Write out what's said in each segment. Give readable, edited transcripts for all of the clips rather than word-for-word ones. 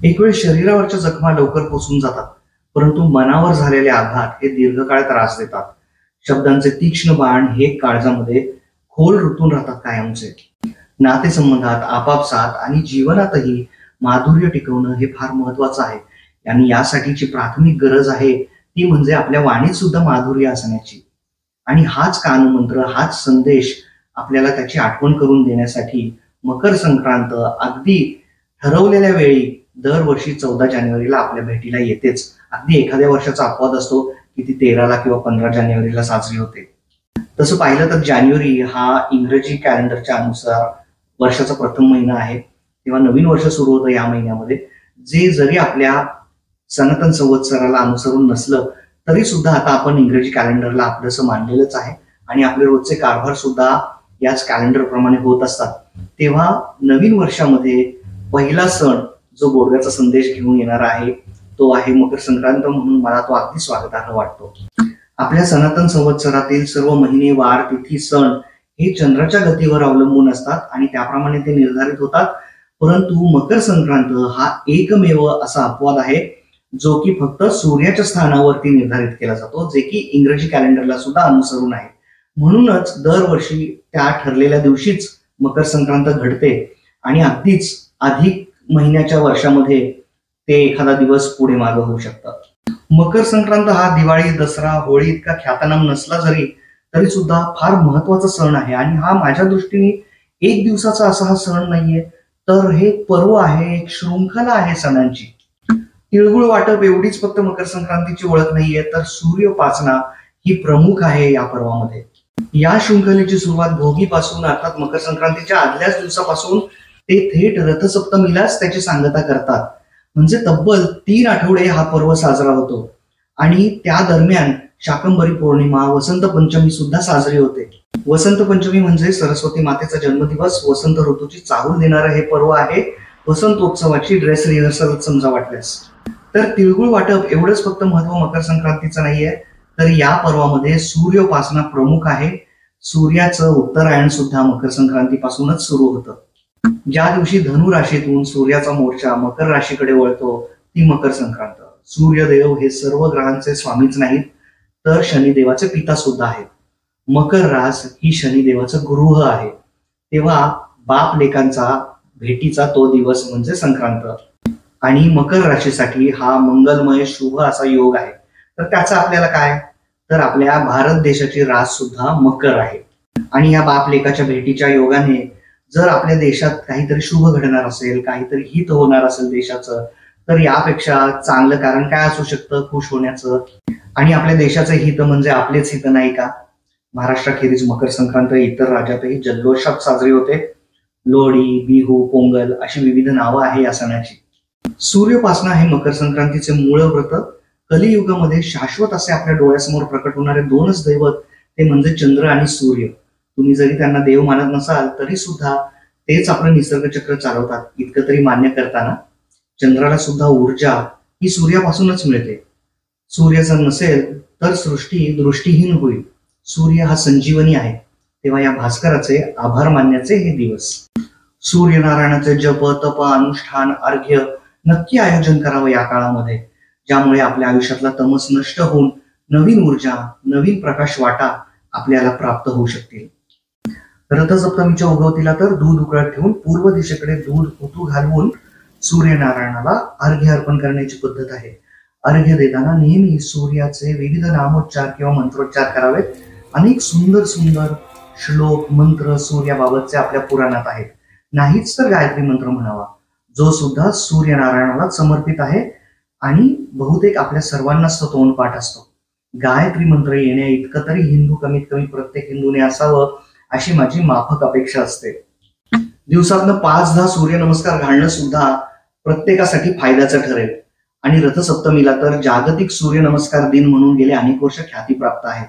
एक वेळ शरीरावरच्या जखमा लवकर पुसून जातात, परंतु मनावर झालेले आघात हे दीर्घकाळ त्रास देतात. शब्दांचे तीक्ष्ण बाण हे काळजामध्ये खोल रुतून राहतात कायमचे. नातेसंबंधात, आपापसात आणि जीवनातही माधुर्य टिकवणं हे फार महत्वाचं आहे. आणि यासाठीची प्राथमिक गरज आहे ती म्हणजे आपल्या वाणीत सुद्धा माधुर्य असण्याची. आणि हाच कानमंत्र, हाच संदेश आपल्याला त्याची आठवण करून देण्यासाठी मकर संक्रांत अगदी ठरवलेल्या वेळी दरवर्षी 14 जानेवारीला आपल्या भेटीला येतेच. अगदी एखाद्या वर्षाचा अपवाद असतो की ती 13ला किंवा 15 जानेवारीला साजरी होते. तसं पाहिलं तर जानेवारी हा इंग्रजी कॅलेंडरच्या अनुसार वर्षाचा प्रथम महिना आहे. तेव्हा नवीन वर्ष सुरू होतं या महिन्यामध्ये. जे जरी आपल्या सनातन संवत्सराला अनुसरून नसलं तरी सुद्धा आता आपण इंग्रजी कॅलेंडरला आपलंसं मानलेलंच आहे आणि आपले रोजचे कारभार सुद्धा याच कॅलेंडर प्रमाणे होत असतात. तेव्हा नवीन वर्षामध्ये पहिला सण जो गोडव्याचा संदेश घेऊन येणार आहे तो आहे मकर संक्रांत, म्हणून मला तो अगदी स्वागतार्ह वाटतो. आपल्या सनातन संवत्सरातील सर्व महिने, वार, तिथी, सण हे चंद्राच्या गतीवर अवलंबून असतात आणि त्याप्रमाणे ते निर्धारित होतात. परंतु मकर संक्रांत हा एकमेव असा अपवाद आहे जो की फक्त सूर्याच्या स्थानावरती निर्धारित केला जातो, जे की इंग्रजी कॅलेंडरला सुद्धा अनुसरून आहे. म्हणूनच दरवर्षी त्या ठरलेल्या दिवशीच मकर संक्रांत घडते आणि अगदीच अधिक महिन्याच्या वर्षामध्ये ते एखादा दिवस पुढे मागे होऊ शकतात. मकर संक्रांत हा दिवाळी, दसरा, होळी इतका ख्यातनाम नसला तरी सुद्धा फार महत्वाचा सण आहे. आणि हा माझ्या दृष्टीने एक दिवसाचा असा हा सण नाहीये, तर हे पर्व आहे, एक शृंखला आहे सणांची. तिळगुळ वाटप एवढीच फक्त मकर संक्रांतीची ओळख नाहीये, तर सूर्योपासना ही प्रमुख आहे या पर्वामध्ये. या शृंखलेची सुरुवात भोगीपासून, अर्थात मकर संक्रांतीच्या आदल्याच दिवसापासून ते थेट रथसप्तमीलाच त्याची सांगता करतात. म्हणजे तब्बल 3 आठवडे हा पर्व साजरा होतो. आणि त्या दरम्यान शाकंभरी पौर्णिमा, वसंत पंचमी सुद्धा साजरी होते. वसंत पंचमी म्हणजे सरस्वती मातेचा जन्मदिवस, वसंत ऋतूची चाहूल देणारं हे पर्व आहे. वसंतोत्सवाची ड्रेस रिहर्सल समजा वाटल्यास. तर तिळगुळ वाटप एवढंच फक्त महत्व मकर संक्रांतीचं नाहीये, तर या पर्वामध्ये सूर्योपासना प्रमुख आहे. सूर्याचं उत्तरायण सुद्धा मकर संक्रांतीपासूनच सुरू होतं. ज्या दिवशी धनु राशीतून सूर्याचा मोर्चा मकर राशीकडे वळतो ती मकर संक्रांत. सूर्यदेव हे सर्व ग्रहांचे स्वामीच नाहीत, तर शनिदेवाचे पिता सुद्धा आहेत. मकर रास ही शनिदेवाचं गृह आहे. तेव्हा बाप लेकांचा भेटीचा तो दिवस म्हणजे संक्रांत. आणि मकर राशीसाठी हा मंगलमय शुभ असा योग आहे. तर त्याचा आपल्याला काय, तर आपल्या भारत देशाची रास सुद्धा मकर आहे. आणि या बाप लेकाच्या भेटीच्या योगाने जर आपल्या देशात काहीतरी शुभ घडणार असेल, काहीतरी हित होणार असेल देशाचं, तर यापेक्षा चांगलं कारण काय असू शकतं खुश होण्याचं. आणि आपल्या देशाचं हित म्हणजे आपलेच हित नाही का. महाराष्ट्राखेरीज मकर संक्रांत इतर राज्यातही जल्लोषात साजरी होते. लोहडी, बिहू, पोंगल अशी विविध नावं आहे या सणाची. सूर्योपासना हे मकर संक्रांतीचे मूळ व्रत. कलियुगामध्ये शाश्वत असे आपल्या डोळ्यासमोर प्रकट होणारे दोनच दैवत ते म्हणजे चंद्र आणि सूर्य. तुम्ही जरी त्यांना देव मानत नसाल तरी सुद्धा तेच आपलं निसर्गचक्र चालवतात इतकं तरी मान्य करताना. चंद्राला सुद्धा ऊर्जा ही सूर्यापासूनच मिळते. सूर्य जर नसेल तर सृष्टी दृष्टीहीन होईल. सूर्य हा संजीवनी आहे. तेव्हा या भास्कराचे आभार मानण्याचे हे दिवस. सूर्यनारायणाचे जप, तप, अनुष्ठान, अर्घ्य नक्की आयोजन करावं या काळामध्ये, ज्यामुळे आपल्या आयुष्यातला तमस नष्ट होऊन नवीन ऊर्जा, नवीन प्रकाश वाटा आपल्याला प्राप्त होऊ शकतील. रथसप्तमीच्या उगवतीला तर दूध उकळत ठेवून पूर्व दिशेकडे दूध ओतू घालवून सूर्यनारायणाला अर्घ्य अर्पण करण्याची पद्धत आहे. अर्घ्य देताना नेहमी सूर्याचे विविध नामोच्चार किंवा मंत्रोच्चार करावेत. अनेक सुंदर सुंदर श्लोक, मंत्र सूर्याबाबतचे आपल्या पुराणात आहेत. नाहीच तर गायत्री मंत्र म्हणावा, जो सुद्धा सूर्यनारायणाला समर्पित आहे आणि बहुतेक आपल्या सर्वांनाच तो तोंडपाठ असतो. गायत्री मंत्र येण्या इतकं तरी हिंदू कमीत कमी प्रत्येक हिंदूने असावं अशी माझी माफक अपेक्षा असते. दिवसातनं 5-10 सूर्यनमस्कार घालणं सुद्धा प्रत्येकासाठी फायद्याचं ठरेल. आणि रथसप्तमीला तर जागतिक सूर्यनमस्कार दिन म्हणून गेले अनेक वर्ष ख्याती प्राप्त आहे.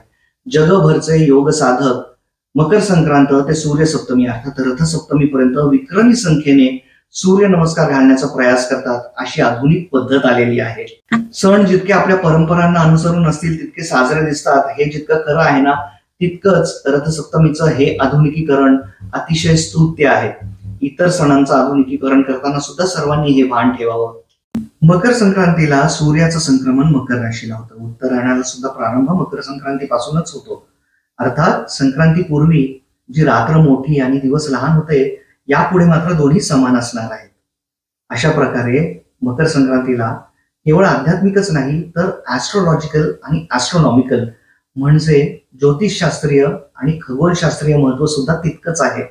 जगभरचे योग साधक मकर संक्रांत ते सूर्यसप्तमी अर्थात रथसप्तमीपर्यंत विक्रमी संख्येने सूर्य नमस्कार घालण्याचा प्रयास करतात. अशी आधुनिक पद्धत आलेली आहे. सण जितके आपल्या परंपरांना अनुसरून असतील तितके साजरे दिसतात हे जितकं खरं आहे ना, तितकंच रथसप्तमीचं हे आधुनिकीकरण अतिशय स्तुत्य आहे. इतर सणांचं आधुनिकीकरण करताना सुद्धा सर्वांनी हे भान ठेवावं. मकर संक्रांतीला सूर्याचं संक्रमण मकर राशीला होतं. उत्तरायणाला सुद्धा प्रारंभ मकर संक्रांतीपासूनच होतो. अर्थात संक्रांतीपूर्वी जी रात्र मोठी आणि दिवस लहान होते, यापुढे मात्र दोन्ही समान असणार आहेत. अशा प्रकारे मकर संक्रांतीला केवळ आध्यात्मिकच नाही तर ऍस्ट्रोलॉजिकल आणि ऍस्ट्रॉनॉमिकल म्हणजे ज्योतिषशास्त्रीय आणि खगोलशास्त्रीय महत्व सुद्धा तितकंच आहे.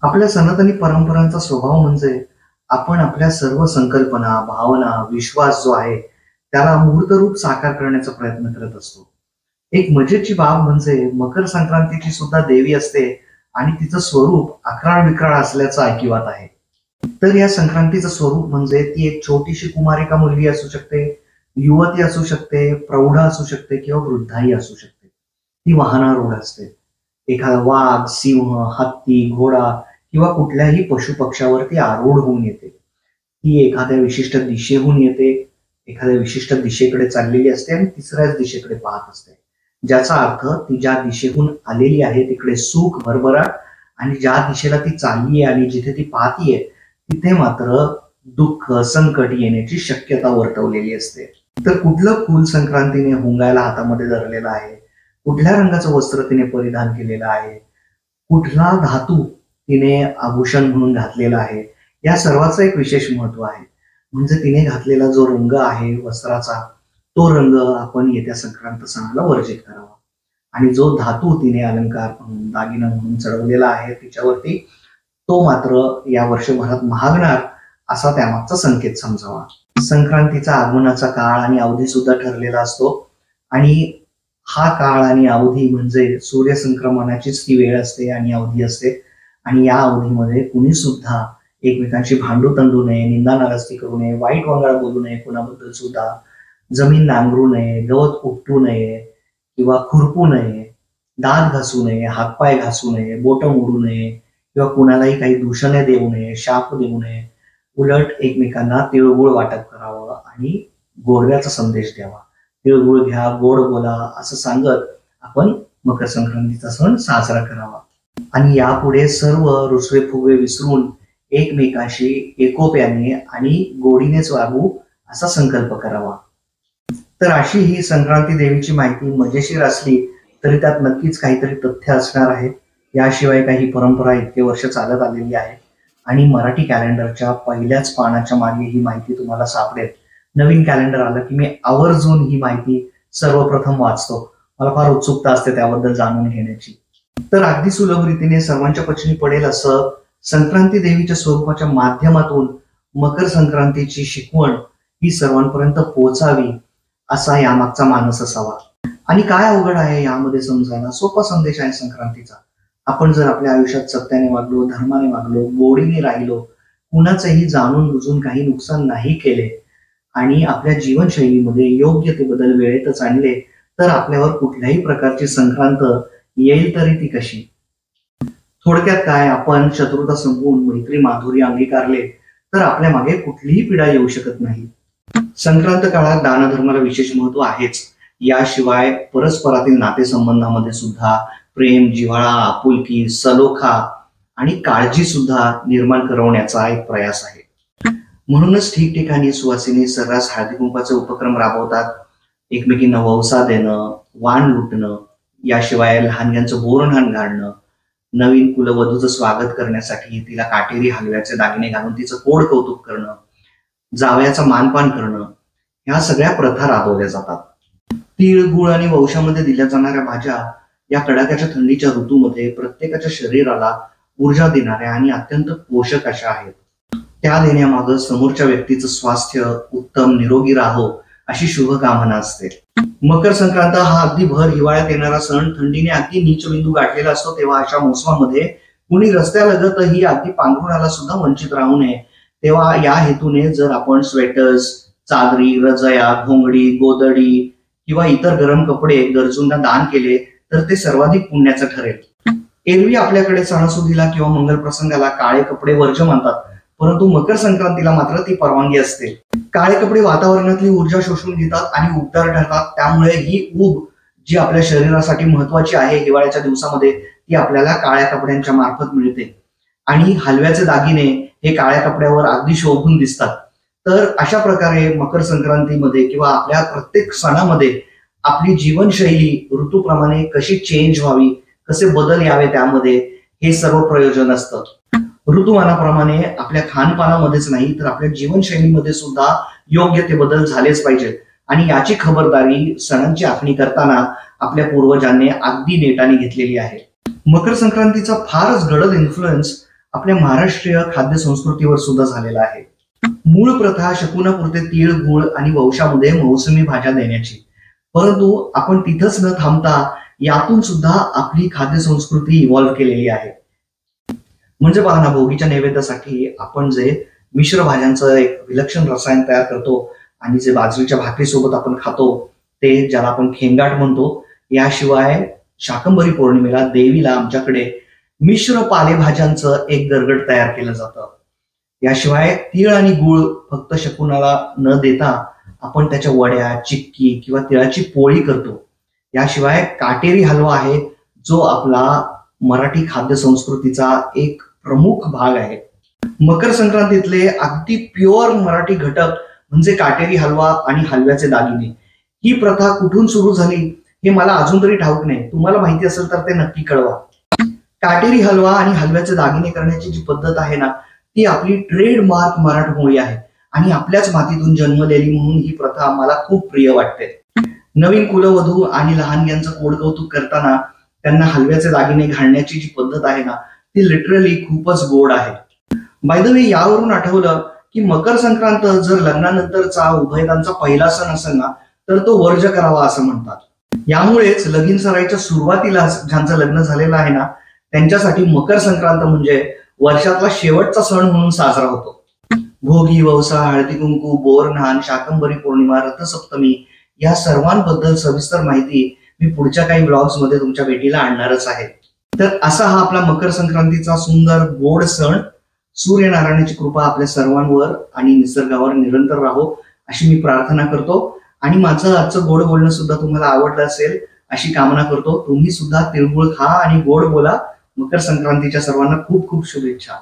आपल्या सनातनी परंपरांचा स्वभाव म्हणजे आपण आपल्या सर्व संकल्पना, भावना, विश्वास जो आहे त्याला मूर्तरूप साकार करण्याचा प्रयत्न करत असतो. एक मजेची बाब म्हणजे मकर संक्रांतीची सुद्धा देवी असते आणि तिचं स्वरूप अक्राळ विक्राळ असल्याचं ऐकिवात आहे. तर या संक्रांतीचं स्वरूप म्हणजे ती एक छोटीशी कुमारिका मुलगी असू शकते, युवती असू शकते, प्रौढ असू शकते किंवा वृद्धाही असू शकते. ती वाहनारूढ असते. एखादा वाघ, सिंह, हत्ती, घोडा किंवा कुठल्याही पशु पक्षावरती आरूढ होऊन येते. ती एखाद्या विशिष्ट दिशेहून येते, एखाद्या विशिष्ट दिशेकडे चाललेली असते आणि तिसऱ्याच दिशेकडे पाहत असते. ज्याचा अर्थ ती ज्या दिशेहून आलेली आहे तिकडे सुख, भरभराट आणि ज्या दिशेला ती चालली आहे आणि जिथे ती पाहतीये तिथे मात्र दुःख, संकट येण्याची शक्यता वर्तवलेली असते. तर कुठलं फूल संक्रांतीने हुंगायला हातामध्ये धरलेलं आहे, कुठल्या रंगाचं वस्त्र तिने परिधान केलेलं आहे, कुठला धातू तिने आभूषण म्हणून घातलेला आहे, या सर्वाचं एक विशेष महत्व आहे. म्हणजे तिने घातलेला जो रंग आहे वस्त्राचा, तो रंग आपण येत्या संक्रांत सणाला वर्जित करावा आणि जो धातू तिने अलंकार म्हणून, दागिना म्हणून चढवलेला आहे तिच्यावरती, तो मात्र या वर्षभरात महागणार असा त्यामागचा संकेत समजावा. संक्रांतीचा आगमनाचा काळ आणि अवधी सुद्धा ठरलेला असतो आणि हा काळ आणि अवधी म्हणजे सूर्यसंक्रमणाचीच ती वेळ असते आणि अवधी असते. आणि या अवधीमध्ये कुणी सुद्धा एकमेकांशी भांडू तंडू नये, निंदा नाराजगी करू नये, वाईट वंगाळ बोलू नये कोणाबद्दल सुद्धा, जमीन नांगरू नये, गवत उपटू नये किंवा खुरपू नये, दात घासू नये, हातपाय घासू नये, बोटं मोडू नये किंवा कुणालाही काही दूषणे देऊ नये, शाप देऊ नये. उलट एकमेकांना तिळगुळ वाटप करावं आणि गोडव्याचा संदेश द्यावा. तिळगुळ घ्या, गोड बोला असं सांगत आपण मकर संक्रांतीचा सण साजरा करावा. आणि यापुढे सर्व रुसवे फुगवे विसरून एकमेकांशी एकोप्याने आणि गोडीनेच वागू असा संकल्प करावा. तर अशी ही संक्रांती देवीची माहिती मजेशीर असली तरी त्यात नक्कीच काहीतरी तथ्य असणार आहे. याशिवाय काही परंपरा इतके वर्ष चालत आलेली आहे आणि मराठी कॅलेंडरच्या पहिल्याच पानाच्या मागे ही माहिती तुम्हाला सापडेल. नवीन कॅलेंडर आलं की मी आवर्जून ही माहिती सर्वप्रथम वाचतो. मला फार उत्सुकता असते त्याबद्दल जाणून घेण्याची. तर अगदी सुलभ रीतीने सर्वांच्या पचनी पडेल असं संक्रांती देवीच्या स्वरूपाच्या माध्यमातून मकर संक्रांतीची शिकवण ही सर्वांपर्यंत पोहोचावी असा यामागचा मानस असावा. आणि काय अवघड आहे यामध्ये समजायला, सोपा संदेश आहे संक्रांतीचा. आपण जर आपल्या आयुष्यात सत्याने वागलो, धर्माने वागलो, गोडीने राहिलो, कुणाचंही जाणून बुजून काही नुकसान नाही केले आणि आपल्या जीवनशैलीमध्ये योग्य ते बदल वेळेतच आणले तर आपल्यावर कुठल्याही प्रकारची संक्रांत येईल तरी ती कशी. थोडक्यात काय, आपण शत्रुता संपवून मैत्री माधुर्य अंगीकारले तर आपल्या मागे कुठलीही पिढा येऊ शकत नाही. संक्रांत काळात दानधर्माला विशेष महत्व आहेच. याशिवाय परस्परातील नातेसंबंधामध्ये सुद्धा प्रेम, जिव्हाळा, आपुलकी, सलोखा आणि काळजी सुद्धा निर्माण करवण्याचा एक प्रयास आहे. म्हणूनच ठिकठिकाणी सुवासिनी सर्रास हळदी कुंकवाचे उपक्रम राबवतात. एकमेकींना वंसा देणं, वाण लुटणं, याशिवाय लहानग्यांचं बोरन्हाण घालणं, नवीन कुलवधूचं स्वागत करण्यासाठी तिला काटेरी हलव्याचे दागिने घालून तिचं कोड कौतुक करणं, जावयाचा मानपान करणं, ह्या सगळ्या प्रथा राबवल्या जातात. तीळ, गुळ आणि वंशामध्ये दिल्या जाणाऱ्या भाज्या या कडाक्याच्या थंडीच्या ऋतूमध्ये प्रत्येकाच्या शरीराला ऊर्जा देणाऱ्या आणि अत्यंत पोषक अशा आहेत. त्या देण्यामागं समोरच्या व्यक्तीचं स्वास्थ्य उत्तम निरोगी राहो अशी शुभकामना असते. मकर संक्रांत हा अगदी भर हिवाळ्यात येणारा सण थंडीने अगदी नीचबिंदू गाठलेला असतो. तेव्हा अशा मोसमामध्ये कुणी रस्त्यालगतही अगदी पांघरुणाला सुद्धा वंचित राहू नये. तेव्हा या हेतूने जर आपण स्वेटर्स, चादरी, रजया, घोंगडी, गोदडी किंवा इतर गरम कपडे गरजूंना दान केले तर ते सर्वाधिक पुण्याचं ठरेल. एरवी आपल्याकडे सणासुदीला किंवा मंगल प्रसंगाला काळे कपडे वर्ज्य मानतात, परंतु मकर संक्रांतीला मात्र ती परवानगी असते. काळे कपडे वातावरणातली ऊर्जा शोषून घेतात आणि उबदार ठरतात. त्यामुळे ही ऊब जी आपल्या शरीरासाठी महत्वाची आहे हिवाळ्याच्या दिवसामध्ये ती आपल्याला काळ्या कपड्यांच्या मार्फत मिळते. आणि हलव्याचे दागिने हे काळ्या कपड्यावर अगदी शोभून दिसतात. तर अशा प्रकारे मकर संक्रांतीमध्ये किंवा आपल्या प्रत्येक सणामध्ये आपली जीवनशैली ऋतूप्रमाणे कशी चेंज व्हावी, कसे बदल यावे त्यामध्ये, हे सर्व प्रयोजन असतं. ऋतुमानाप्रमाणे आपल्या खानपानामध्येच नाही तर आपल्या जीवनशैलीमध्ये सुद्धा योग्य ते बदल झालेच पाहिजेत. आणि याची खबरदारी सणांची आखणी करताना आपल्या पूर्वजांनी अगदी नेटाने घेतलेली आहे. मकर संक्रांतीचा फारच गडद इन्फ्लुएन्स आपल्या महाराष्ट्रीय खाद्य संस्कृतीवर सुद्धा झालेला आहे. मूळ प्रथा शकुनापुरते तीळ, गुळ आणि वंशामध्ये मोसमी भाज्या देण्याची, परंतु आपण तिथंच न थांबता यातून सुद्धा आपली खाद्य संस्कृती इव्हॉल्व्ह केलेली आहे. म्हणजे पहा ना, भोगीच्या नैवेद्यासाठी आपण जे मिश्र भाज्यांचं एक विलक्षण रसायन तयार करतो आणि जे बाजरीच्या भाकरीसोबत आपण खातो ते ज्याला आपण खेंगाट म्हणतो. याशिवाय शाकंभरी पौर्णिमेला देवीला आमच्याकडे मिश्र पालेभाज्यांचं एक गरगट तयार केलं जातं. याशिवाय तीळ आणि गुळ फक्त शकुनाला न देता आपण त्याच्या वड्या, चिक्की किंवा तिळाची पोळी करतो. याशिवाय काटेरी हलवा आहे, जो आपला मराठी खाद्य संस्कृतीचा एक प्रमुख भाग आहे. मकर संक्रांतीतले अगदी प्युअर मराठी घटक म्हणजे काटेरी हलवा आणि हलव्याचे दागिने. ही प्रथा कुठून सुरू झाली हे मला अजून तरी ठाऊक नाही. तुम्हाला माहिती असेल तर ते नक्की कळवा. काटेरी हलवा आणि हलव्याचे दागिने करण्याची जी पद्धत आहे ना, ती आपली ट्रेडमार्क मराठमोळी आहे आणि आपल्याच मातीतून जन्मलेली म्हणून ही प्रथा मला खूप प्रिय वाटते. नवीन कुलवधू आणि लहानग्यांचं कोडकौतुक करताना त्यांना हलव्याचे दागिने घालण्याची जी पद्धत आहे ना, ती लिटरली खूपच गोड आहे. बाय द वे, यावरून आठवलं की मकर संक्रांत जर लग्नानंतरचा उभयतांचा पहिला सण असेल ना, तर तो वर्ज करावा असं म्हणतात. यामुळेच लगीन सराईच्या सुरुवातीला ज्यांचं लग्न झालेलं आहे ना, त्यांच्यासाठी मकर संक्रांत म्हणजे वर्षातला शेवटचा सण म्हणून साजरा होतो. भोगी, ववसा, हळदी कुंकू, बोरन्हाण, शाकंभरी पौर्णिमा, रथसप्तमी या सर्वांबद्दल सविस्तर माहिती मी पुढच्या काही ब्लॉग्स मध्ये तुमच्या भेटीला आणणारच आहे. तर असा हा आपला मकर संक्रांतीचा सुंदर गोड सण. सूर्यनारायणाची कृपा आपल्या सर्वांवर आणि निसर्गावर निरंतर राहो अशी मी प्रार्थना करतो. आणि माझं आजचं गोड बोलणं सुद्धा तुम्हाला आवडलं असेल अशी कामना करतो. तुम्ही सुद्धा तिळगुळ खा आणि गोड बोला. मकर संक्रांतीच्या सर्वांना खूप खूप शुभेच्छा.